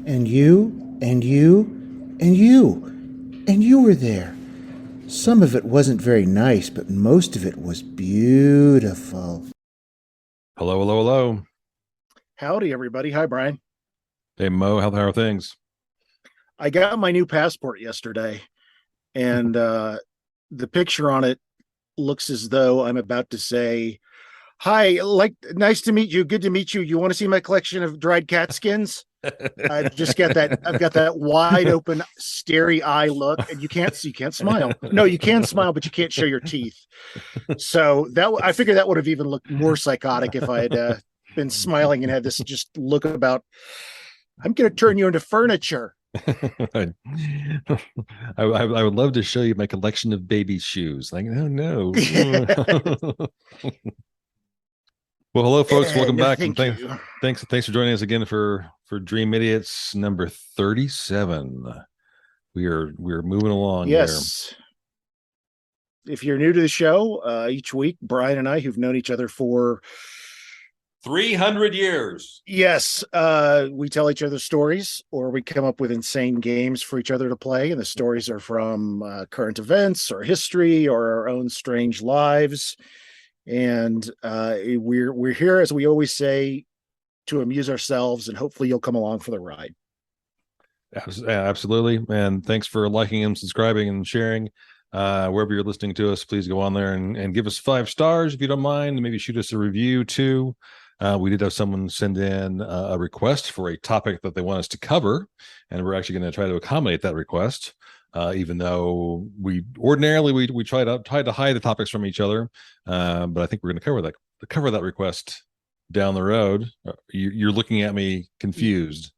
And you, and you, and you, and you were there. Some of it wasn't very nice, but most of it was beautiful. Hello, hello, hello. Howdy, everybody. Hi, Bryan. Hey, Mo, how are things? I got my new passport yesterday, and the picture on it looks as though I'm about to say, "Hi, nice to meet you. Good to meet you. You want to see my collection of dried cat skins?" I've just got that. I've got that wide open, starey eye look, and you can't smile. No, you can smile, but you can't show your teeth. So I figured that would have even looked more psychotic if I had been smiling and had this just look about. I'm going to turn you into furniture. I, I would love to show you my collection of baby shoes. Like, oh no. Well, hello, folks. Welcome No, back, and thank you. thanks for joining us again for Dream Idiots number 37. We're moving along here. Yes. If you're new to the show, each week, Bryan and I, who've known each other for 300 years. yes, we tell each other stories, or we come up with insane games for each other to play, and the stories are from current events or history or our own strange lives. And we're here, as we always say, to amuse ourselves, and hopefully you'll come along for the ride. Absolutely. And thanks for liking and subscribing and sharing. Wherever you're listening to us, please go on there and give us 5 stars if you don't mind. Maybe shoot us a review too. We did have someone send in a request for a topic that they want us to cover, and we're actually going to try to accommodate that request. Even though we ordinarily we try to hide the topics from each other, but I think we're going to cover that request down the road. You're looking at me confused.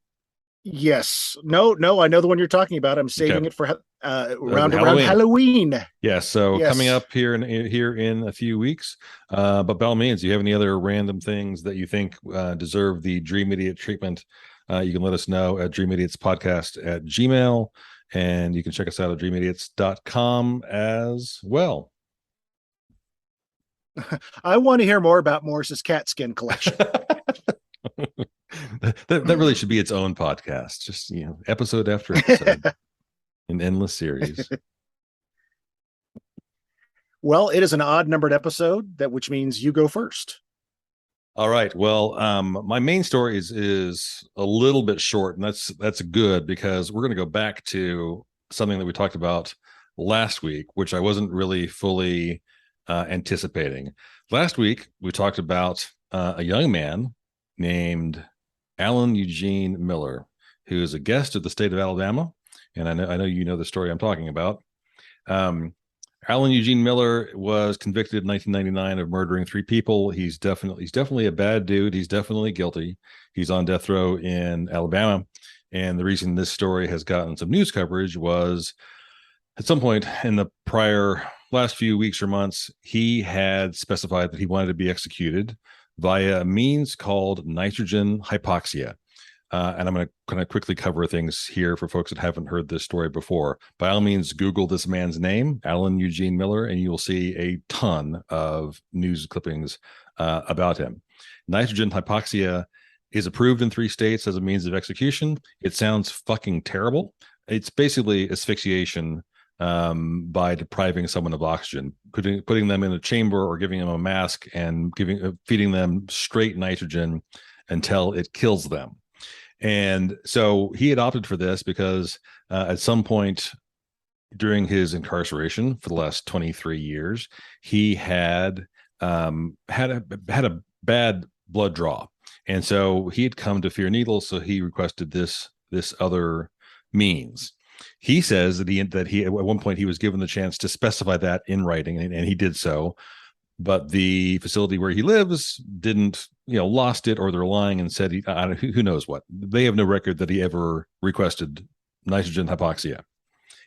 Yes. No, I know the one you're talking about. I'm saving it for around Halloween. Yeah, so Yes. coming up here in a few weeks. But by all means, do you have any other random things that you think deserve the Dream Idiot treatment? You can let us know at dreamidiotspodcast@gmail.com, and you can check us out at dreamidiots.com as well. I want to hear more about Morris's cat skin collection. that really should be its own podcast, just episode after episode. An endless series. Well, it is an odd numbered episode, which means you go first. All right. Well, my main story is a little bit short, and that's good because we're going to go back to something that we talked about last week, which I wasn't really fully anticipating. Last week we talked about a young man named Alan Eugene Miller, who is a guest of the state of Alabama, and I know you know the story I'm talking about. Alan Eugene Miller was convicted in 1999 of murdering 3 people. He's definitely a bad dude. He's definitely guilty. He's on death row in Alabama, and the reason this story has gotten some news coverage was at some point in the last few weeks or months, he had specified that he wanted to be executed via a means called nitrogen hypoxia. And I'm going to kind of quickly cover things here for folks that haven't heard this story before. By all means, Google this man's name, Alan Eugene Miller, and you will see a ton of news clippings about him. Nitrogen hypoxia is approved in 3 states as a means of execution. It sounds fucking terrible. It's basically asphyxiation by depriving someone of oxygen, putting them in a chamber or giving them a mask and feeding them straight nitrogen until it kills them. And so he had opted for this because at some point during his incarceration for the last 23 years, he had had a bad blood draw, and so he had come to fear needles. So he requested this other means. He says that he at one point he was given the chance to specify that in writing, and he did so. But the facility where he lives didn't, lost it, or they're lying and said who knows what. They have no record that he ever requested nitrogen hypoxia.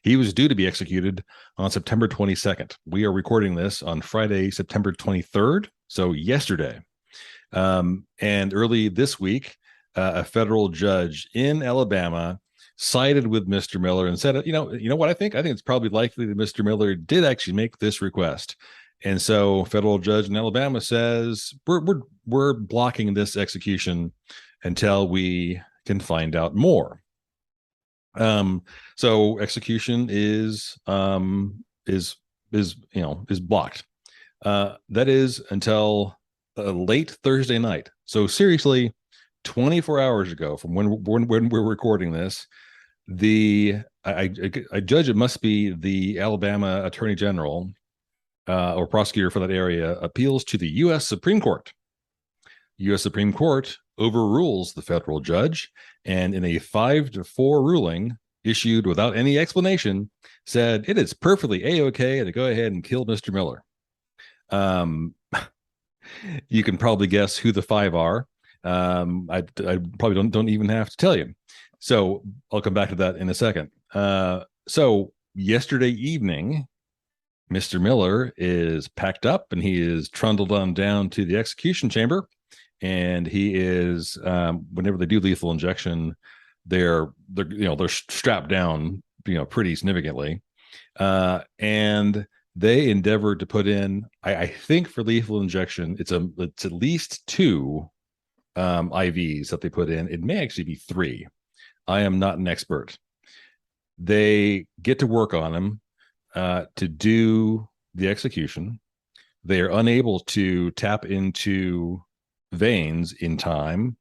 He was due to be executed on September 22nd. We are recording this on Friday, September 23rd, so yesterday. And early this week, a federal judge in Alabama sided with Mr. Miller and said, you know what I think? I think it's probably likely that Mr. Miller did actually make this request. And so federal judge in Alabama says we're blocking this execution until we can find out more. So execution is blocked. That is until late Thursday night. So seriously, 24 hours ago from when we're recording this, I judge it must be the Alabama Attorney General or prosecutor for that area appeals to the U.S. Supreme Court. U.S. Supreme Court overrules the federal judge, and in a 5-4 ruling issued without any explanation, said it is perfectly a-okay to go ahead and kill Mr. Miller. You can probably guess who the 5 are. I probably don't even have to tell you. So I'll come back to that in a second. So yesterday evening, Mr. Miller is packed up and he is trundled on down to the execution chamber. And he is, whenever they do lethal injection, they're strapped down, pretty significantly. And they endeavored to put in, I think for lethal injection, it's at least 2 IVs that they put in. It may actually be 3. I am not an expert. They get to work on him to do the execution. They are unable to tap into veins in time.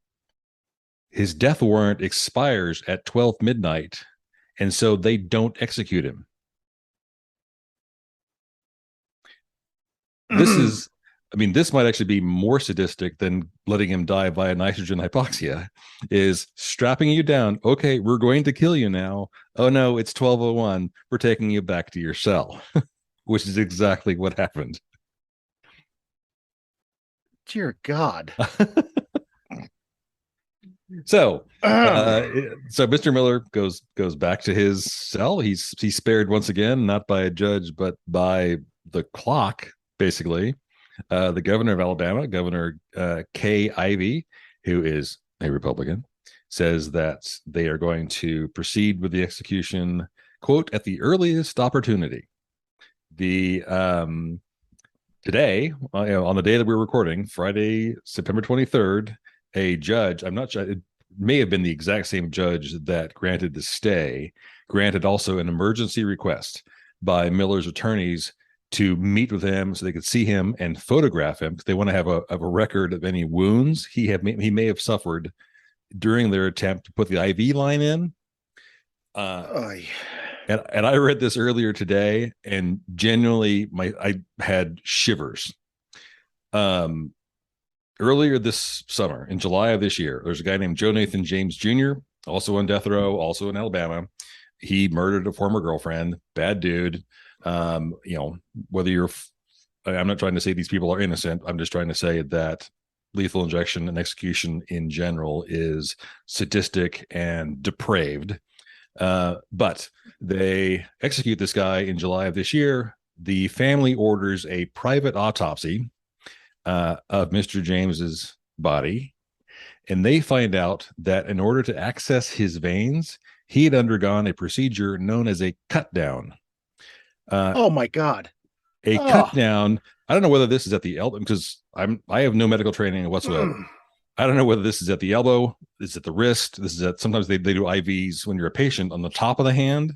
His death warrant expires at 12 midnight, and so they don't execute him. This might actually be more sadistic than letting him die via nitrogen hypoxia, is strapping you down. Okay, we're going to kill you now. Oh no, it's 12:01. We're taking you back to your cell, which is exactly what happened. Dear God. So Mr. Miller goes back to his cell. He's spared once again, not by a judge, but by the clock, basically. The governor of Alabama, Governor Kay Ivey, who is a Republican, says that they are going to proceed with the execution, quote, at the earliest opportunity. Today, on the day that we're recording, Friday, September 23rd, a judge, I'm not sure, it may have been the exact same judge that granted the stay, granted also an emergency request by Miller's attorneys to meet with him so they could see him and photograph him, because they want to have a record of any wounds he may have suffered during their attempt to put the IV line in. And I read this earlier today, and genuinely, I had shivers. Earlier this summer, in July of this year, there's a guy named Joe Nathan James Jr., also on death row, also in Alabama. He murdered a former girlfriend. Bad dude. Whether I'm not trying to say these people are innocent. I'm just trying to say that lethal injection and execution in general is sadistic and depraved. But they execute this guy in July of this year. The family orders a private autopsy of Mr. James's body, and they find out that in order to access his veins, he had undergone a procedure known as a cut down. Oh my God. Cut down. I don't know whether this is at the elbow, because I have no medical training whatsoever. I don't know whether this is at the elbow, this is at the wrist, this is at, sometimes they do IVs when you're a patient on the top of the hand.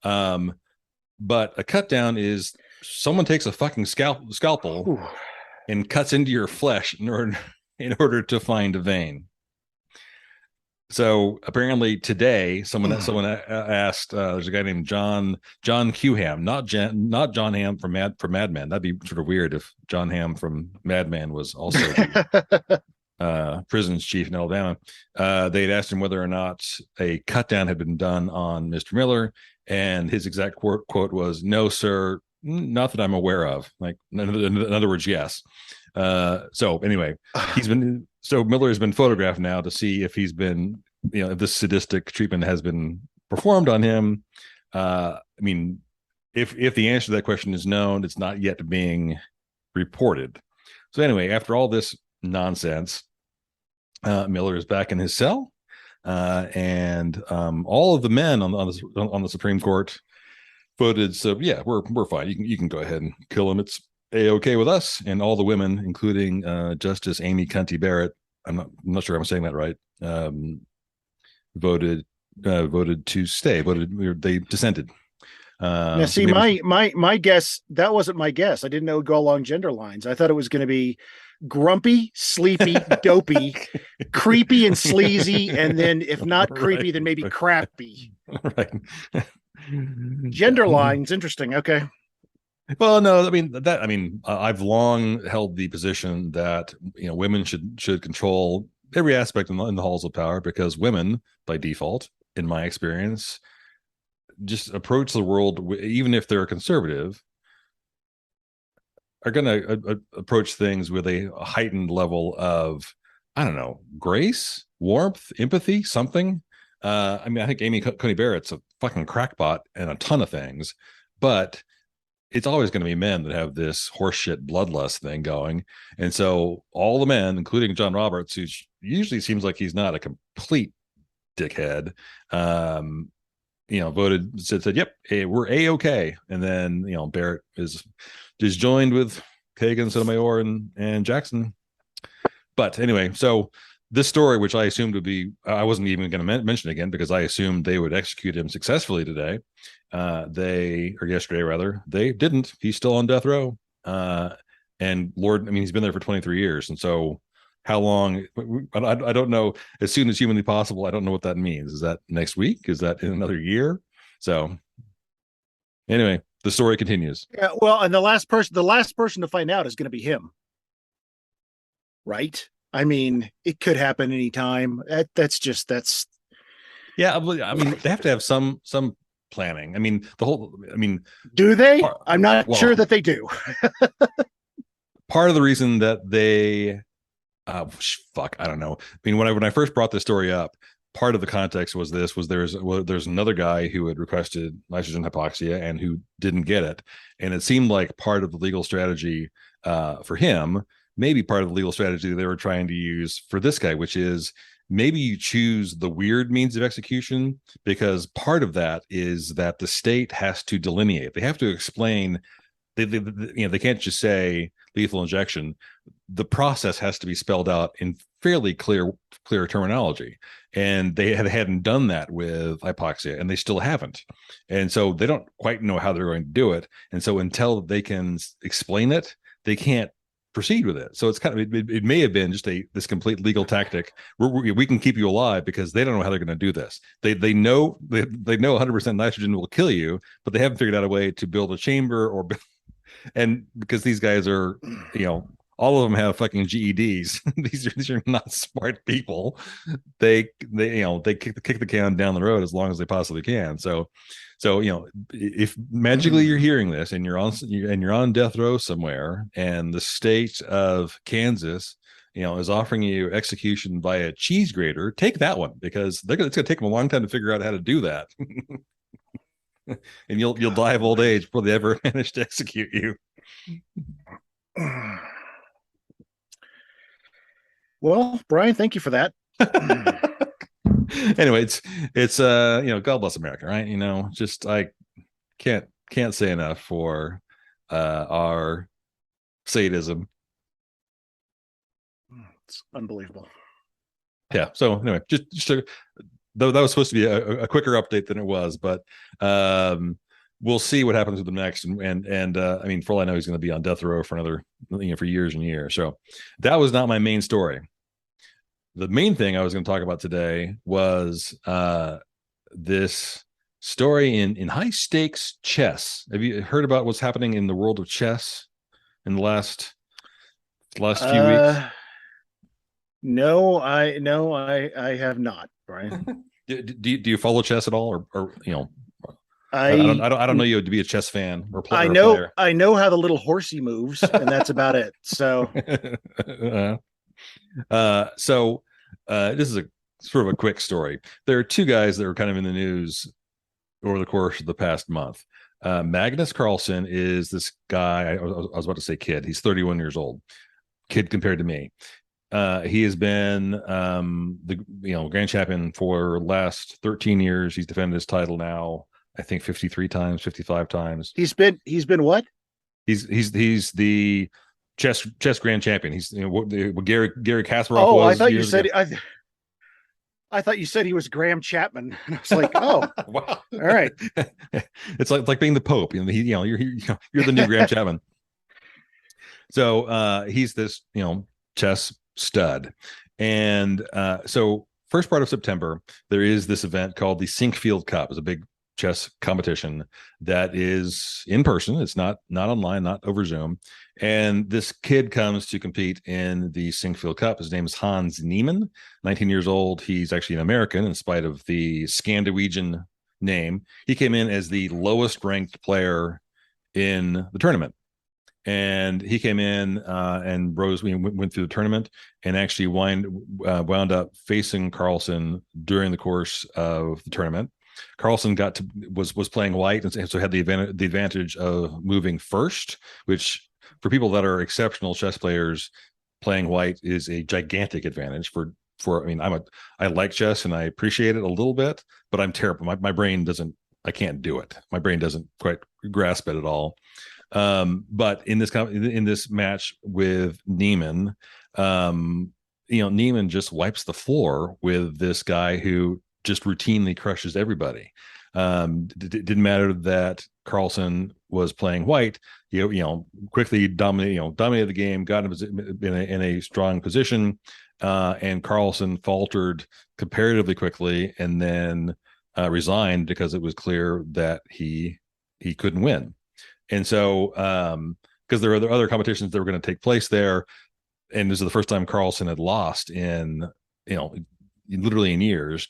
But a cut down is someone takes a fucking scalpel and cuts into your flesh in order to find a vein. So apparently today, someone asked. There's a guy named John Qham, not John Hamm from Mad Men. That'd be sort of weird if John Hamm from Mad Men was also prisons chief in Alabama. They'd asked him whether or not a cut down had been done on Mr. Miller, and his exact quote was, "No, sir, not that I'm aware of." Like, in other words, yes. So anyway, Miller has been photographed now to see if he's been, if this sadistic treatment has been performed on him. If the answer to that question is known, it's not yet being reported. So anyway, after all this nonsense, Miller is back in his cell, and all of the men on the Supreme Court voted. So yeah, we're fine. You can go ahead and kill him. It's a-okay with us. And all the women, including Justice Amy Coney Barrett, I'm not sure I'm saying that right, voted voted to stay. They dissented. Now, So see, maybe my guess, that wasn't my guess. I didn't know it would go along gender lines. I thought it was going to be grumpy, sleepy, dopey, creepy, and sleazy, and then if not creepy, then maybe crappy. right. Gender lines, interesting. Okay. Well, no, I mean, I've long held the position that women should control every aspect in the halls of power, because women, by default, in my experience, just approach the world, even if they're conservative, are going to approach things with a heightened level of, I don't know, grace, warmth, empathy, something. I mean, I think Amy Coney Barrett's a fucking crackpot and a ton of things, but it's always going to be men that have this horseshit bloodlust thing going. And so all the men, including John Roberts, who usually seems like he's not a complete dickhead, voted, said, yep, hey, we're A-okay. And then, Barrett is joined with Kagan, Sotomayor, and Jackson. But anyway, so this story, which I assumed would be, I wasn't even going to mention again, because I assumed they would execute him successfully today. Yesterday rather, they didn't. He's still on death row. And Lord, I mean, he's been there for 23 years. And so how long, I don't know, as soon as humanly possible, I don't know what that means. Is that next week? Is that in another year? So anyway, the story continues. Yeah, well, and the last person to find out is going to be him. Right? I mean, it could happen anytime. That's yeah, I mean, they have to have some planning. I mean, do they? I'm not sure that they do. Part of the reason that they I don't know. I mean, when I first brought this story up, part of the context was there's another guy who had requested nitrogen hypoxia and who didn't get it, and it seemed like part of the legal strategy for him, maybe part of the legal strategy they were trying to use for this guy, which is maybe you choose the weird means of execution, because part of that is that the state has to delineate. They have to explain. They can't just say lethal injection. The process has to be spelled out in fairly clear terminology, and they hadn't done that with hypoxia, and they still haven't, and so they don't quite know how they're going to do it. And so until they can explain it, they can't proceed with it. So it's kind of, it may have been just this complete legal tactic. We can keep you alive because they don't know how they're going to do this. They know 100% nitrogen will kill you, but they haven't figured out a way to build a chamber and because these guys are, all of them have fucking GEDs. these are not smart people. They kick the can down the road as long as they possibly can. So if magically you're hearing this and you're on death row somewhere, and the state of Kansas, is offering you execution by a cheese grater, take that one, because it's going to take them a long time to figure out how to do that. And you'll die of old age before they ever manage to execute you. Well, Bryan, thank you for that. Anyway, it's God bless America, right? Just I can't say enough for our sadism. It's unbelievable. Yeah. So anyway, just though that was supposed to be a quicker update than it was, but we'll see what happens with them next. And I mean, for all I know, he's going to be on death row for another, for years and years. So that was not my main story. The main thing I was going to talk about today was this story in high stakes chess. Have you heard about what's happening in the world of chess in the last few weeks? No, I have not, Bryan. Do you follow chess at all, or I don't know you to be a chess fan or player. I know how the little horsey moves, and that's about it. So, this is a sort of a quick story. There are two guys that were kind of in the news over the course of the past month. Magnus Carlsen is this guy. I was about to say kid. He's 31 years old. Kid compared to me. He has been the grand champion for the last 13 years. He's defended his title now, I think 53 times, 55 times. He's been what? He's the chess grand champion. He's what Gary Kasparov was. I thought you said I thought you said he was Graham Chapman. And I was like, oh, Wow. all right. It's like being the Pope. You're the new Graham Chapman. So he's this, chess stud. And so first part of September, there is this event called the Sinkfield Cup. It's a big chess competition that is in person. It's not online, not over Zoom. And this kid comes to compete in the Sinkfield Cup. His name is Hans Niemann, 19 years old. He's actually an American in spite of the Scandinavian name. He came in as the lowest ranked player in the tournament. And he came in and went through the tournament and actually wound up facing Carlsen during the course of the tournament. Carlsen was playing white and so had the advantage of moving first, which for people that are exceptional chess players, playing white is a gigantic advantage I like chess and I appreciate it a little bit, but I'm terrible. My brain I can't do it. My brain doesn't quite grasp it at all. But in this match with Niemann, Niemann just wipes the floor with this guy who just routinely crushes everybody. Didn't matter that Carlsen was playing white. Quickly dominated the game, got him in a strong position, and Carlsen faltered comparatively quickly, and then resigned because it was clear that he couldn't win. And so, because there are other competitions that were going to take place there, and this is the first time Carlsen had lost in literally in years.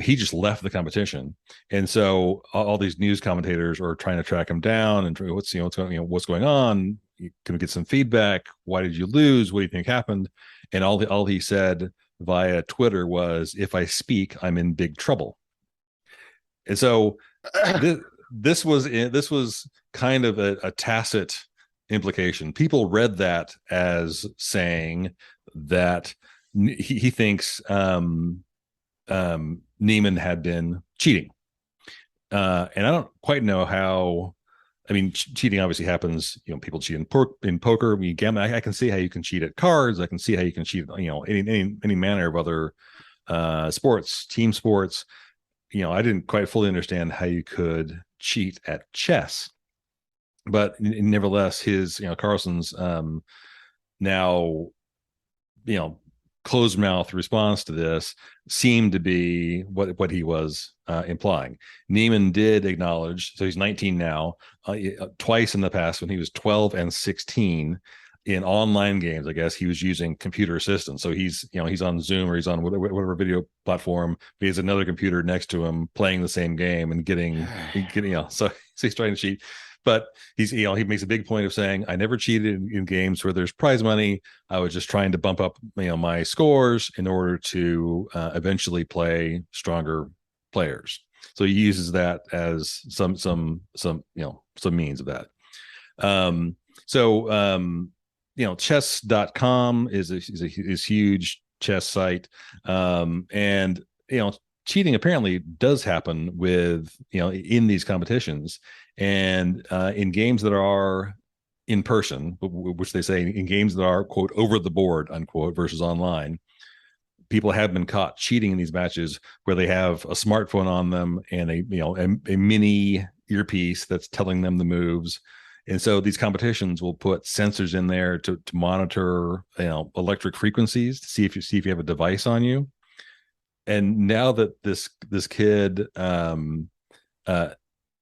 He just left the competition, and so all these news commentators are trying to track him down and what's going on. Can we get some feedback? Why did you lose? What do you think happened? And all he said via Twitter was, "If I speak, I'm in big trouble." And so this was kind of a tacit implication. People read that as saying that he thinks Niemann had been cheating, and I don't quite know how. I mean, cheating obviously happens. People cheat in poker. I can see how you can cheat at cards. I can see how you can cheat. Any manner of other sports, team sports. I didn't quite fully understand how you could cheat at chess, but nevertheless, Carlsen's now, closed mouth response to this seemed to be what he was implying. Niemann did acknowledge, so he's 19 now, twice in the past when he was 12 and 16 in online games. I guess he was using computer assistance. So he's on Zoom or he's on whatever video platform. He has another computer next to him playing the same game and getting so he's trying to cheat. But he makes a big point of saying, I never cheated in games where there's prize money. I was just trying to bump up my scores in order to eventually play stronger players. So he uses that as some means of that. Chess.com is huge chess site. And cheating apparently does happen with in these competitions. And in games that are in person, which they say in games that are, quote, over the board, unquote, versus online, people have been caught cheating in these matches where they have a smartphone on them and a mini earpiece that's telling them the moves. And so these competitions will put sensors in there to monitor electric frequencies to see if you have a device on you. And now that this kid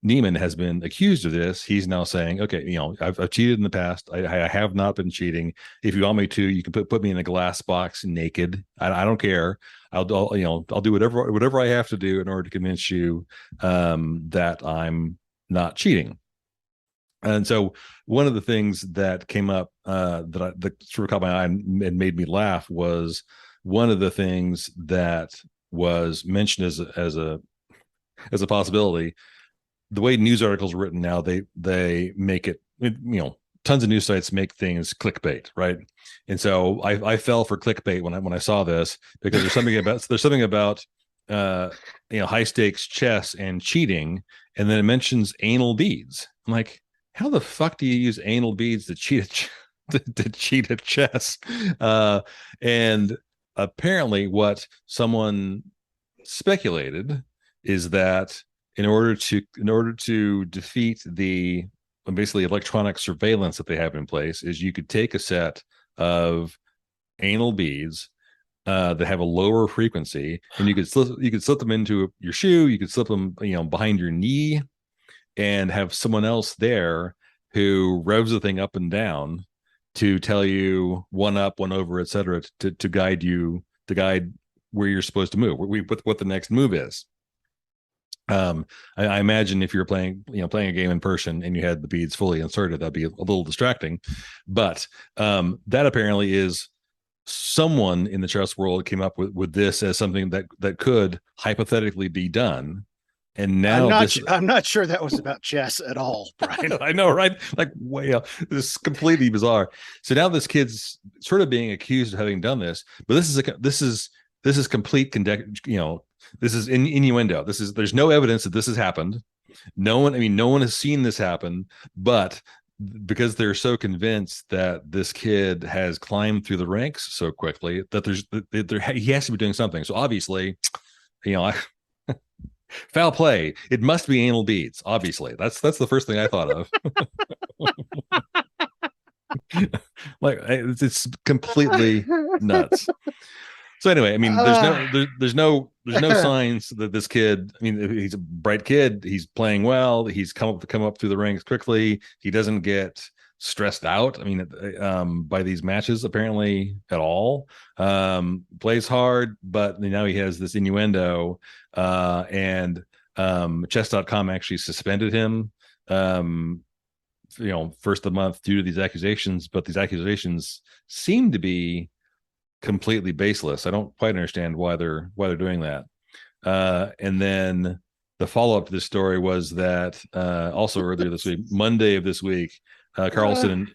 Niemann has been accused of this, he's now saying, okay, I've cheated in the past. I have not been cheating. If you want me to, you can put me in a glass box naked. I don't care. I'll do whatever I have to do in order to convince you that I'm not cheating. And so one of the things that came up that sort of caught my eye and made me laugh was one of the things that was mentioned as a possibility. The way news articles are written now, they make it, tons of news sites make things clickbait, right? And so I fell for clickbait when I saw this, because there's something about high stakes chess and cheating, and then it mentions anal beads. I'm like, how the fuck do you use anal beads to cheat at chess? And apparently what someone speculated is that in order to defeat the basically electronic surveillance that they have in place, is you could take a set of anal beads that have a lower frequency, and you could slip them into your shoe, you could slip them behind your knee, and have someone else there who revs the thing up and down to tell you one up, one over, etc., to guide where you're supposed to move, what the next move is. I imagine if you're playing a game in person and you had the beads fully inserted, that'd be a little distracting. But that apparently is someone in the chess world came up with this as something that could hypothetically be done. And now I'm not sure that was about chess at all, Bryan. I know, right? Like, way up. This is completely bizarre. So now this kid's sort of being accused of having done this, but this is complete this is innuendo. There's no evidence that this has happened. No one has seen this happen, but because they're so convinced that this kid has climbed through the ranks so quickly that he has to be doing something. So obviously, foul play. It must be anal beads. Obviously, that's the first thing I thought of. Like, it's completely nuts. So anyway, I mean, there's no signs that this kid. I mean, he's a bright kid. He's playing well. He's come up through the ranks quickly. He doesn't get stressed out. I mean, by these matches apparently at all. Plays hard, but now he has this innuendo, and chess.com actually suspended him. First of the month due to these accusations, but these accusations seem to be completely baseless. I don't quite understand why they're doing that. And then the follow-up to this story was that also earlier this week, Monday of this week, Carlsen and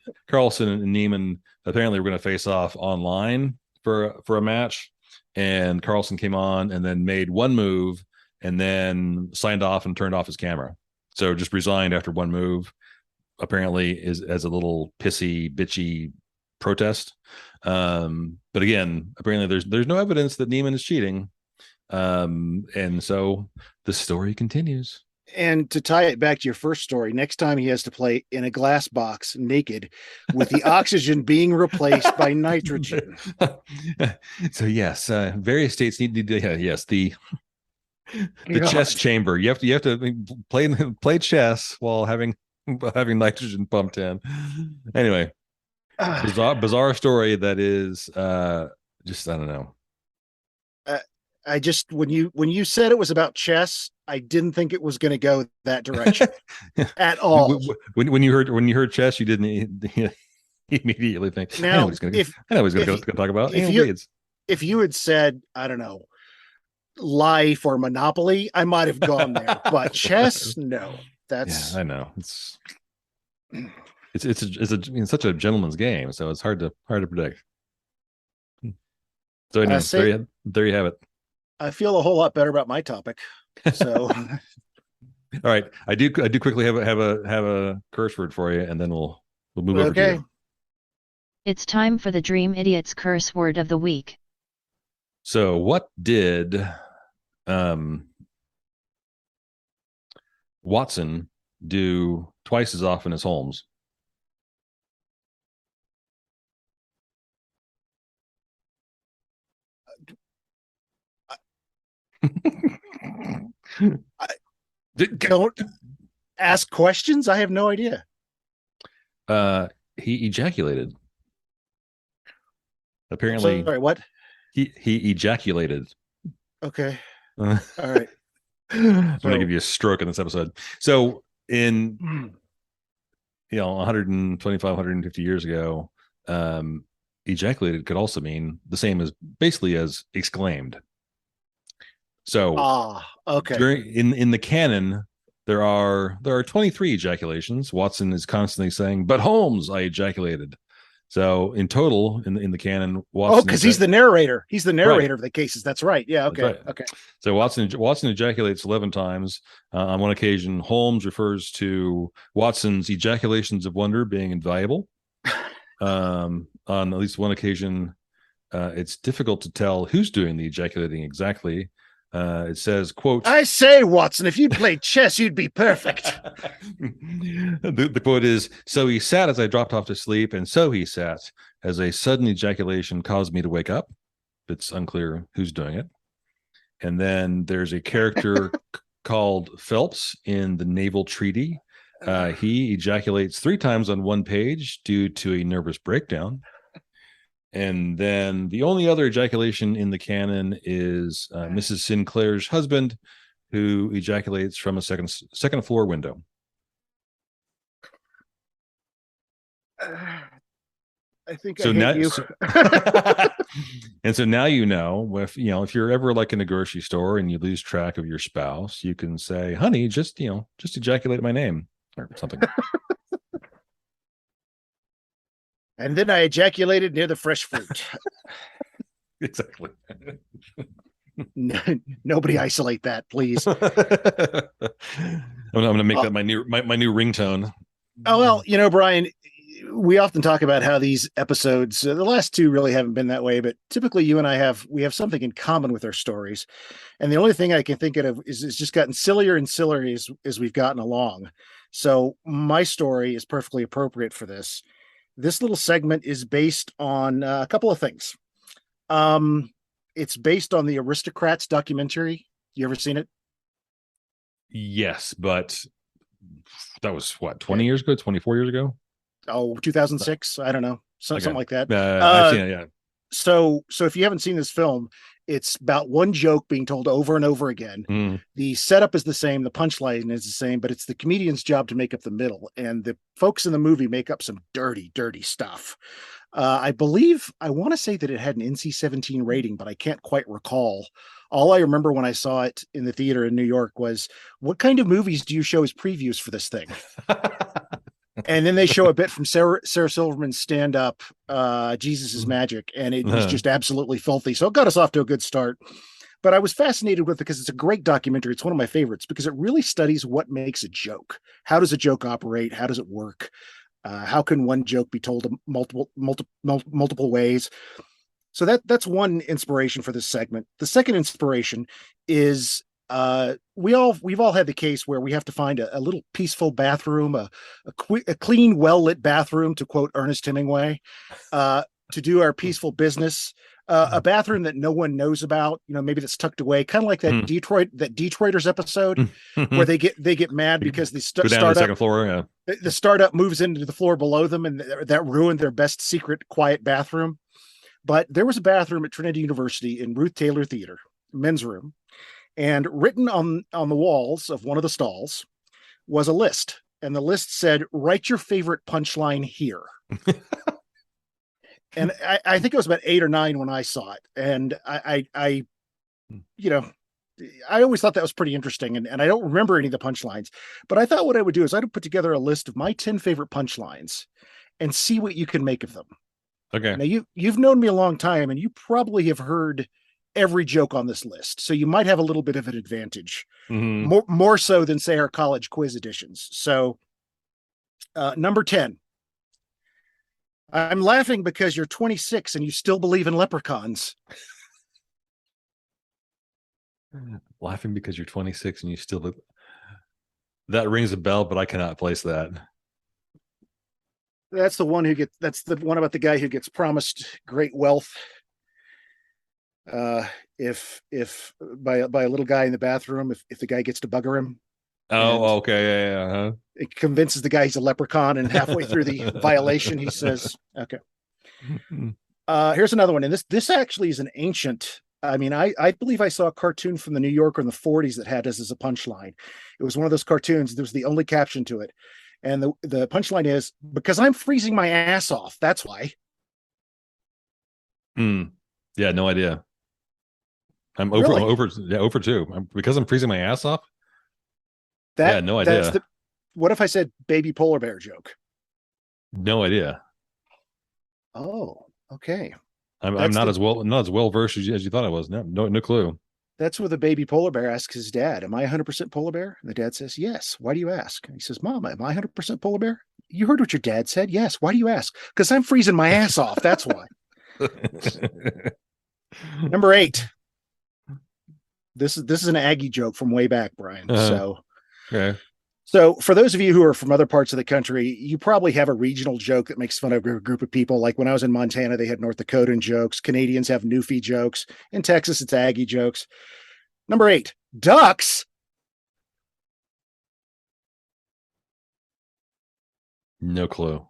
Neiman apparently were going to face off online for a match, and Carlsen came on and then made one move and then signed off and turned off his camera. So just resigned after one move, apparently, is as a little pissy, bitchy protest. But again, apparently there's no evidence that Neiman is cheating. And so the story continues. And to tie it back to your first story, next time he has to play in a glass box naked with the oxygen being replaced by nitrogen. So yes, various states need the chess chamber. You have to play chess while having nitrogen pumped in. Anyway, bizarre story that is just, I don't know. I just, when you said it was about chess, I didn't think it was going to go that direction at all. When you heard chess, you didn't immediately think, now, I know he's going to talk about. If you had said, I don't know, Life or Monopoly, I might have gone there, but chess, no. That's, yeah, I know. It's such a gentleman's game, so it's hard to predict. So anyway, there you have it. I feel a whole lot better about my topic. So, all right, I do quickly have a curse word for you, and then we'll move over to you. It's time for the Dream Idiot's curse word of the week. So, what did Watson do twice as often as Holmes? Don't ask questions. I have no idea. He ejaculated. Apparently, sorry, what? He ejaculated. Okay. All right. I'm gonna give you a stroke in this episode. So in 125, 150 years ago, ejaculated could also mean the same as basically as exclaimed. So okay. In the canon, there are 23 ejaculations. Watson is constantly saying, "But Holmes, I ejaculated." So in total, in the canon, Watson. Oh, because he's the narrator. He's the narrator of the cases. That's right. Yeah. Okay. Right. Okay. So Watson ejaculates 11 times. On one occasion, Holmes refers to Watson's ejaculations of wonder being invaluable. On at least one occasion, It's difficult to tell who's doing the ejaculating exactly. It says, quote, I say, Watson, if you'd played chess, you'd be perfect. the quote is, so he sat as I dropped off to sleep, and so he sat as a sudden ejaculation caused me to wake up. It's unclear who's doing it. And then there's a character called Phelps in the Naval Treaty. He ejaculates 3 times on one page due to a nervous breakdown. And then the only other ejaculation in the canon is Mrs. Sinclair's husband, who ejaculates from a second floor window. I think So I now, hate you. and so now if you're ever like in a grocery store and you lose track of your spouse, you can say, "Honey, just ejaculate my name," or something. And then I ejaculated near the fresh fruit. Exactly. Nobody isolate that, please. I'm going to make that my new ringtone. Oh, well, Bryan, we often talk about how these episodes, the last 2 really haven't been that way, but typically you and I have something in common with our stories. And the only thing I can think of is it's just gotten sillier and sillier as we've gotten along. So my story is perfectly appropriate for this. This little segment is based on a couple of things. It's based on the Aristocrats documentary. You ever seen it? Yes, but that was what, 20 years ago, 24 years ago? Oh, 2006. I don't know. Something like that. I've seen it, yeah. So if you haven't seen this film, it's about one joke being told over and over again. Mm. The setup is the same, the punchline is the same, but it's the comedian's job to make up the middle. And the folks in the movie make up some dirty, dirty stuff. I want to say that it had an NC-17 rating, but I can't quite recall. All I remember when I saw it in the theater in New York was, what kind of movies do you show as previews for this thing? And then they show a bit from Sarah Silverman's stand-up, Jesus is Magic, and it was just absolutely filthy. So it got us off to a good start. But I was fascinated with it because it's a great documentary. It's one of my favorites because it really studies what makes a joke. How does a joke operate? How does it work? How can one joke be told multiple ways? So that's one inspiration for this segment. The second inspiration is we've all had the case where we have to find a little peaceful bathroom, a clean, well-lit bathroom, to quote Ernest Hemingway, to do our peaceful business. A bathroom that no one knows about, maybe that's tucked away, kind of like that Detroiters episode where they get mad because the startup, the second floor, yeah. The startup moves into the floor below them, and that ruined their best secret quiet bathroom. But there was a bathroom at Trinity University in Ruth Taylor Theater, men's room, and written on the walls of one of the stalls was a list, and the list said, "Write your favorite punchline here." And I think it was about 8 or 9 when I saw it. And I always thought that was pretty interesting. And I don't remember any of the punchlines, but I thought what I would do is I'd put together a list of my 10 favorite punchlines and see what you can make of them. Okay. Now you've known me a long time, and you probably have heard every joke on this list. So you might have a little bit of an advantage, more so than, say, our college quiz editions. So number 10. I'm laughing because you're 26 and you still believe in leprechauns. Laughing because you're 26 and you still... That rings a bell, but I cannot place that. That's the one that's the one about the guy who gets promised great wealth. If by a little guy in the bathroom, if the guy gets to bugger him. Oh, okay. Yeah. Uh-huh. It convinces the guy he's a leprechaun, and halfway through the violation, he says, okay. Here's another one. And this actually is an ancient, I believe I saw a cartoon from the New Yorker in the 40s that had this as a punchline. It was one of those cartoons. There was the only caption to it. And the punchline is, because I'm freezing my ass off. That's why. Yeah, no idea. I'm over. Really? I'm over. Yeah, over 2. Because I'm freezing my ass off. Yeah, no idea. What if I said baby polar bear joke? No idea. Oh, okay. I'm not as well versed as you thought I was. No clue. That's where the baby polar bear asks his dad, "Am I 100% polar bear?" And the dad says, "Yes." "Why do you ask?" And he says, "Mom, am I 100% polar bear?" "You heard what your dad said." "Yes." "Why do you ask?" "Because I'm freezing my ass off. That's why." Number 8. This is an Aggie joke from way back, Brian. Okay. So for those of you who are from other parts of the country, you probably have a regional joke that makes fun of a group of people. Like when I was in Montana, they had North Dakotan jokes. Canadians have Newfie jokes. In Texas, it's Aggie jokes. Number 8, ducks. No clue.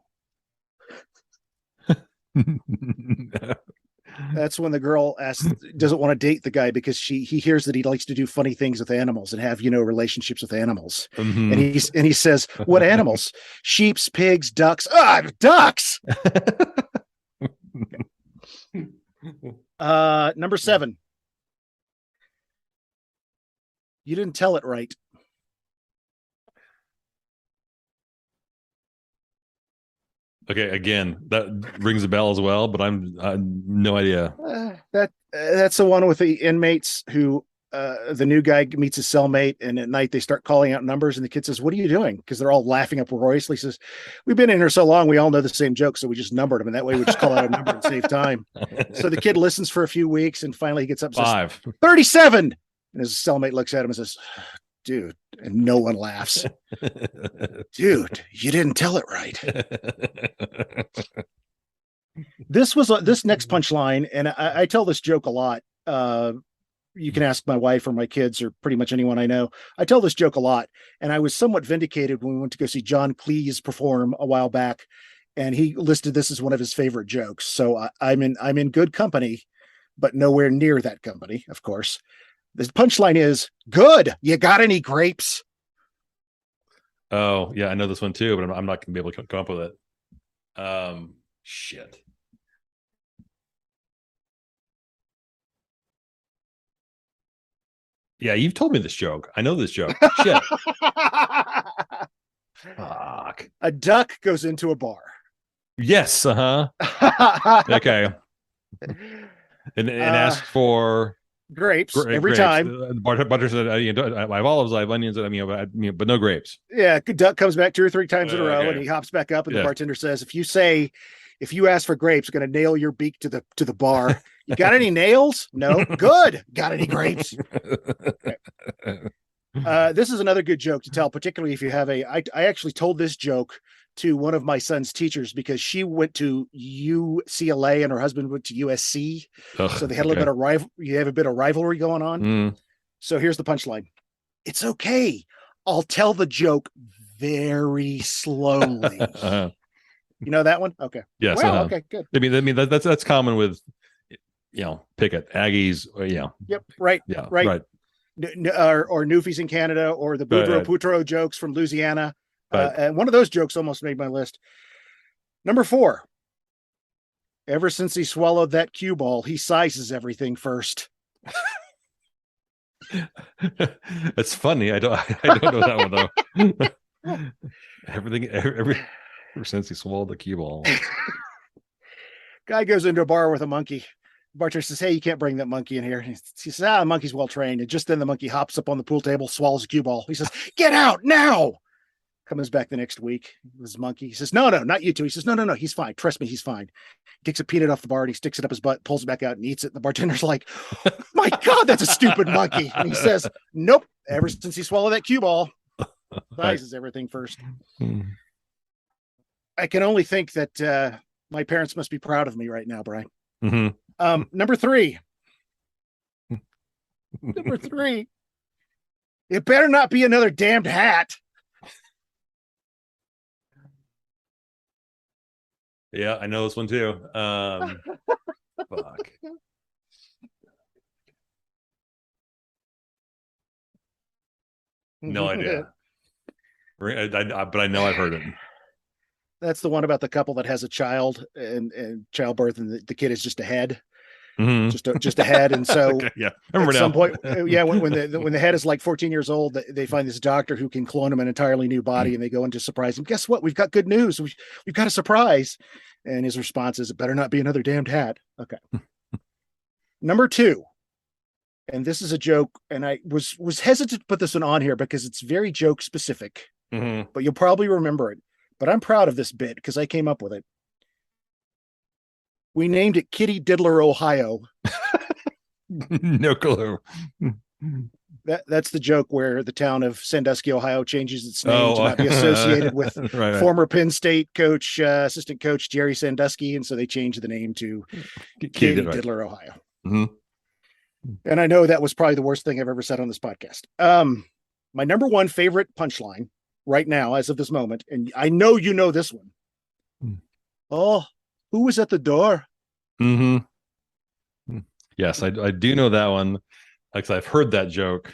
That's when the girl doesn't want to date the guy because he hears that he likes to do funny things with animals and have, relationships with animals. Mm-hmm. And he says, what animals? Sheeps, pigs, ducks. Ducks. Number 7. You didn't tell it right. Okay, again, that rings a bell as well, but I'm no idea. That's the one with the inmates who the new guy meets his cellmate, and at night they start calling out numbers, and the kid says, "What are you doing?" Because they're all laughing uproariously. He says, "We've been in here so long, we all know the same joke, so we just numbered them, and that way we just call out a number and save time." So the kid listens for a few weeks, and finally he gets up and 5. says, 37. And his cellmate looks at him and says, "Dude," and no one laughs. "Dude, you didn't tell it right." This next punchline, and I tell this joke a lot. You can ask my wife or my kids or pretty much anyone I know. I tell this joke a lot, and I was somewhat vindicated when we went to go see John Cleese perform a while back, and he listed this as one of his favorite jokes. So I'm in good company, but nowhere near that company, of course. The punchline is, "Good. You got any grapes?" Oh, yeah, I know this one too, but I'm not going to be able to come up with it. Shit. Yeah, you've told me this joke. I know this joke. Shit. Fuck. A duck goes into a bar. Yes. Okay. And asks for grapes every time. The bartender said, "I have olives, I have onions, but no grapes." Yeah, duck comes back 2 or 3 times in a row, and he hops back up, and the bartender says, if you ask for grapes, I'm going to nail your beak to the bar. You got any nails? No. Good. Got any grapes? This is another good joke to tell, particularly if you have I actually told this joke to one of my son's teachers because she went to UCLA and her husband went to USC. So they had a little bit of you have a bit of rivalry going on. So here's the punchline. "It's okay. I'll tell the joke very slowly." You know that one? Okay. Yes. Well, okay, good. I mean that's common with Pickett, Aggies. Yep. Right. Yeah. Right. Or Newfies in Canada, or the Boudreaux Poutreau jokes from Louisiana. And one of those jokes almost made my list. Number 4. Ever since he swallowed that cue ball, he sizes everything first. That's funny. I don't know that one though. Ever since he swallowed the cue ball. Guy goes into a bar with a monkey. Bartender says, "Hey, you can't bring that monkey in here." He says, "The monkey's well trained." And just then the monkey hops up on the pool table, swallows a cue ball. He says, "Get out now." Comes back the next week with his monkey. He says, no, not you two. He says, no, he's fine. Trust me, he's fine. He takes a peanut off the bar and he sticks it up his butt, pulls it back out and eats it. And the bartender's like, "My God, that's a stupid monkey." And he says, "Nope. Ever since he swallowed that cue ball, sizes everything first." I can only think that my parents must be proud of me right now, Brian. Mm-hmm. Number 3. Number 3. "It better not be another damned hat." Yeah, I know this one too. Fuck. No idea. But I know I've heard it. That's the one about the couple that has a child and childbirth, and the kid is just a head. Mm-hmm. just a head. And so yeah, at some point, when the head is like 14 years old, they find this doctor who can clone him an entirely new body, and they go in to surprise him. "Guess what? We've got good news. We've got a surprise." And his response is, "It better not be another damned hat." Okay. Number 2. And this is a joke, and I was hesitant to put this one on here because it's very joke specific, but you'll probably remember it. But I'm proud of this bit because I came up with it. We named it Kitty Diddler, Ohio. No clue. That's the joke where the town of Sandusky, Ohio changes its name to Oh, not be associated with right. former Penn State coach, assistant coach Jerry Sandusky. And so they changed the name to Kitty Right. Diddler, Ohio. Mm-hmm. And I know that was probably the worst thing I've ever said on this podcast. My number one favorite punchline right now, as of this moment, and I know you know this one. Oh, who was at the door? Mm-hmm. Yes, I do know that one. Like I've heard that joke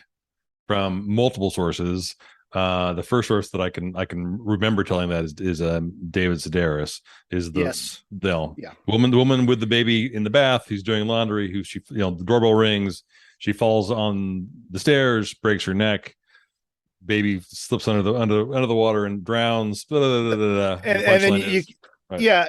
from multiple sources. The first source that I can remember telling that is David Sedaris. Is the Yes. the woman with the baby in the bath who's doing laundry, who she the doorbell rings, she falls on the stairs, breaks her neck, baby slips under the water and drowns. And then you right. Yeah.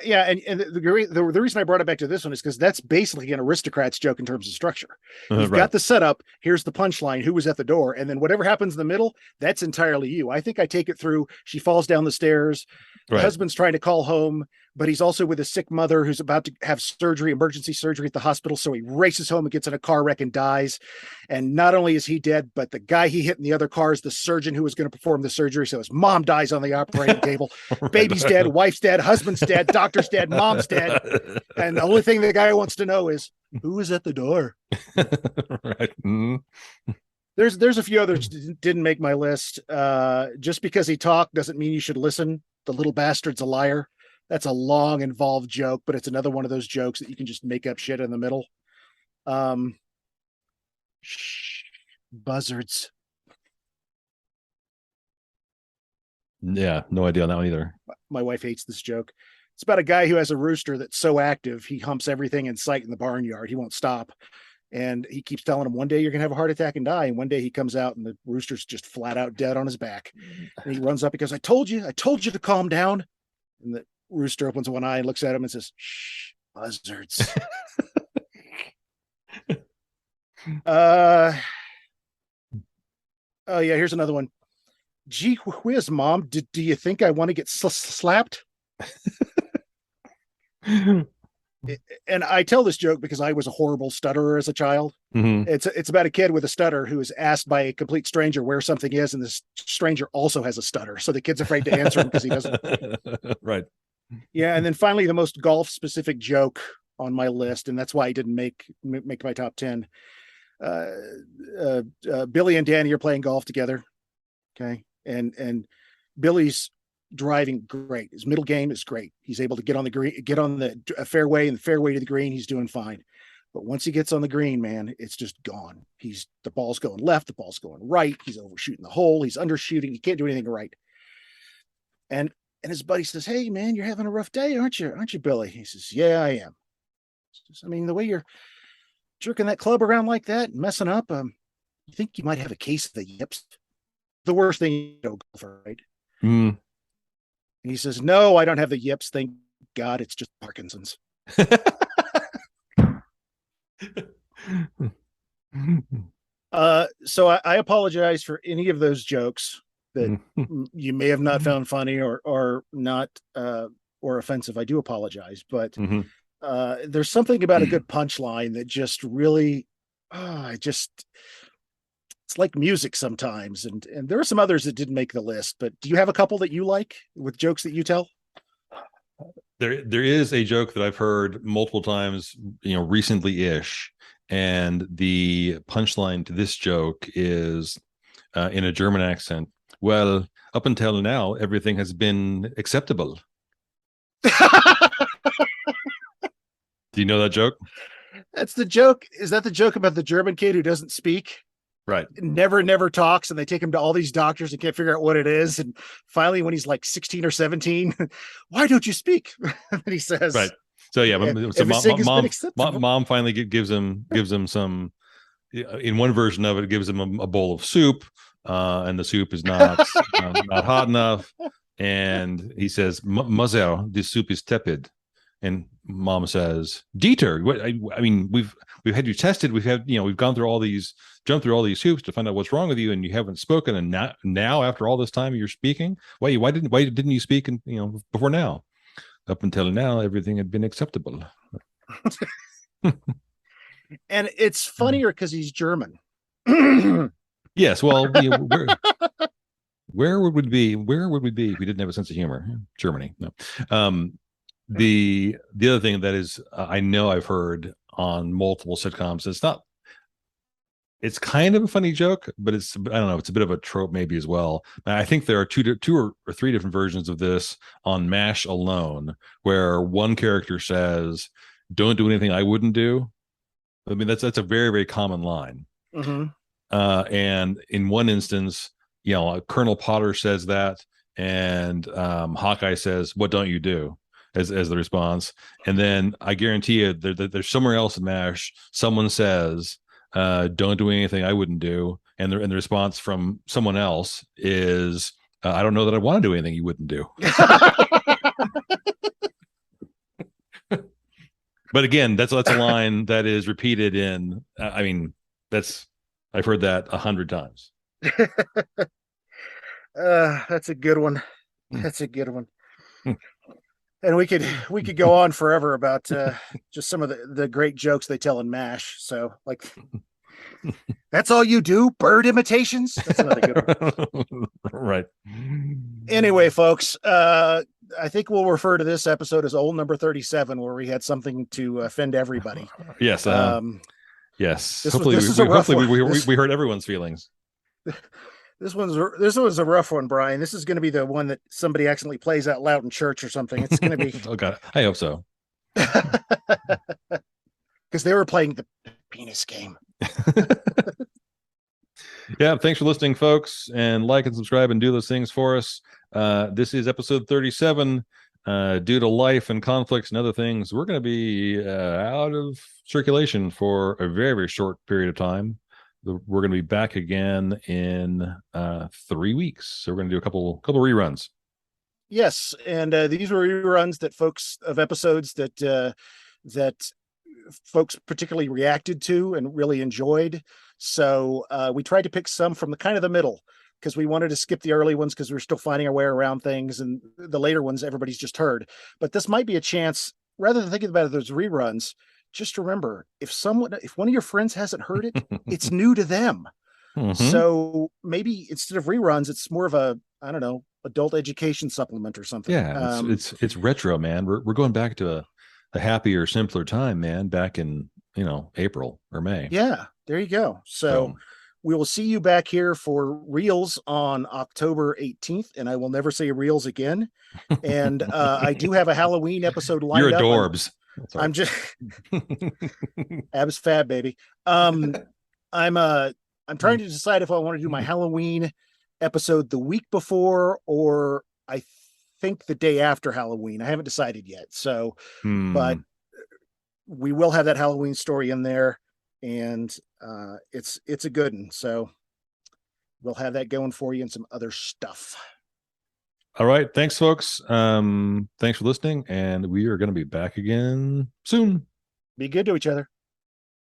And the reason I brought it back to this one is because that's basically an Aristocrats joke in terms of structure. You've got the setup. Here's the punchline. Who was at the door? And then whatever happens in the middle, that's entirely you. I think I take it through. She falls down the stairs. The husband's trying to call home, but he's also with a sick mother who's about to have surgery, emergency surgery at the hospital. So he races home and gets in a car wreck and dies. And not only is he dead, but the guy he hit in the other car is the surgeon who was going to perform the surgery. So his mom dies on the operating table. Baby's dead, wife's dead, husband's dead, doctor's dead, mom's dead. And the only thing the guy wants to know is who is at the door. Right. Mm-hmm. There's a few others that didn't make my list. Just because he talked doesn't mean you should listen. The little bastard's a liar. That's a long, involved joke, but it's another one of those jokes that you can just make up shit in the middle. Buzzards. Yeah, no idea on that one either. My wife hates this joke. It's about a guy who has a rooster that's so active, he humps everything in sight in the barnyard. He won't stop. And he keeps telling him, one day you're going to have a heart attack and die. And one day he comes out and the rooster's just flat out dead on his back. And he runs up, he goes, I told you to calm down. And the rooster opens one eye and looks at him and says, shh, buzzards. Oh yeah, here's another one. Gee whiz, Mom, do you think I want to get slapped? And I tell this joke because I was a horrible stutterer as a child. Mm-hmm. It's about a kid with a stutter who is asked by a complete stranger where something is, and this stranger also has a stutter, so the kid's afraid to answer him because he doesn't. Right. Yeah, and then finally, the most golf specific joke on my list, and that's why I didn't make my top 10. Billy and Danny are playing golf together. Okay, and Billy's driving great. His middle game is great. He's able to get on the green, get on the fairway, and the fairway to the green. He's doing fine. But once he gets on the green, man, it's just gone. The ball's going left, the ball's going right. He's overshooting the hole. He's undershooting. He can't do anything right. And his buddy says, "Hey, man, you're having a rough day, aren't you, Billy?" He says, "Yeah, I am." I mean, the way you're jerking that club around like that, messing up, you think you might have a case of the yips? The worst thing you know, golfer, right? Mm. And he says, "No, I don't have the yips. Thank God, it's just Parkinson's." So I apologize for any of those jokes that you may have not found funny or not or offensive. I do apologize, but there's something about a good punchline that just really, it's like music sometimes. And there are some others that didn't make the list, but do you have a couple that you like with jokes that you tell? There is a joke that I've heard multiple times, recently-ish, and the punchline to this joke is in a German accent. Well, up until now, everything has been acceptable. Do you know that joke? That's the joke. Is that the joke about the German kid who doesn't speak? Right. Never talks, and they take him to all these doctors and can't figure out what it is. And finally, when he's like 16 or 17, why don't you speak? And he says, right. So yeah, so mom finally gives him some, in one version of it, gives him a bowl of soup, and the soup is not not hot enough. And he says, "Mazel, this soup is tepid." And mom says, "Dieter, what? I mean, we've had you tested. We've gone through all these, jumped through all these hoops to find out what's wrong with you, and you haven't spoken. And now after all this time, you're speaking. Why didn't you speak? And before now, up until now, everything had been acceptable." And it's funnier because he's German. Yes. Well, where would we be? Where would we be if we didn't have a sense of humor? Germany. No. The other thing that is, I know I've heard on multiple sitcoms. It's kind of a funny joke, but I don't know. It's a bit of a trope maybe as well. I think there are two or three different versions of this on MASH alone, where one character says, "Don't do anything I wouldn't do." I mean, that's a very, very common line. Mm-hmm. And in one instance, Colonel Potter says that, and Hawkeye says, "What don't you do?" as the response. And then I guarantee you, there's somewhere else in MASH, someone says, "Don't do anything I wouldn't do," and the response from someone else is, "I don't know that I want to do anything you wouldn't do." But again, that's a line that is repeated in. I've heard that 100 times. That's a good one. That's a good one. And we could go on forever about just some of the great jokes they tell in MASH. So, like, that's all you do? Bird imitations? That's another good one. Right. Anyway, folks, I think we'll refer to this episode as old number 37, where we had something to offend everybody. Yes. Yes. Hopefully we hurt everyone's feelings. This one's a rough one, Brian. This is going to be the one that somebody accidentally plays out loud in church or something. It's going to be. Oh God, I hope so. Because they were playing the penis game. Yeah, thanks for listening, folks, and like and subscribe and do those things for us. This is episode 37. Due to life and conflicts and other things, we're going to be out of circulation for a very, very short period of time. We're going to be back again in 3 weeks. So we're going to do a couple reruns. Yes, and these were reruns that episodes that folks particularly reacted to and really enjoyed. So we tried to pick some from the middle, because we wanted to skip the early ones because we were still finding our way around things, and the later ones everybody's just heard. But this might be a chance, rather than thinking about it as reruns, just remember, if one of your friends hasn't heard it, it's new to them. Mm-hmm. So maybe instead of reruns, it's more of a, I don't know, adult education supplement or something. Yeah, it's retro, man. We're going back to a happier, simpler time, man. Back in April or May. Yeah, there you go. So we will see you back here for Reels on October 18th, and I will never say Reels again. And I do have a Halloween episode lined up. You're adorbs. I'm just abs fab, baby. I'm trying to decide if I want to do my Halloween episode the week before, or I think the day after Halloween. I haven't decided yet. So, but we will have that Halloween story in there, and it's a good one. So we'll have that going for you and some other stuff. All right. Thanks, folks. Thanks for listening, and we are going to be back again soon. Be good to each other.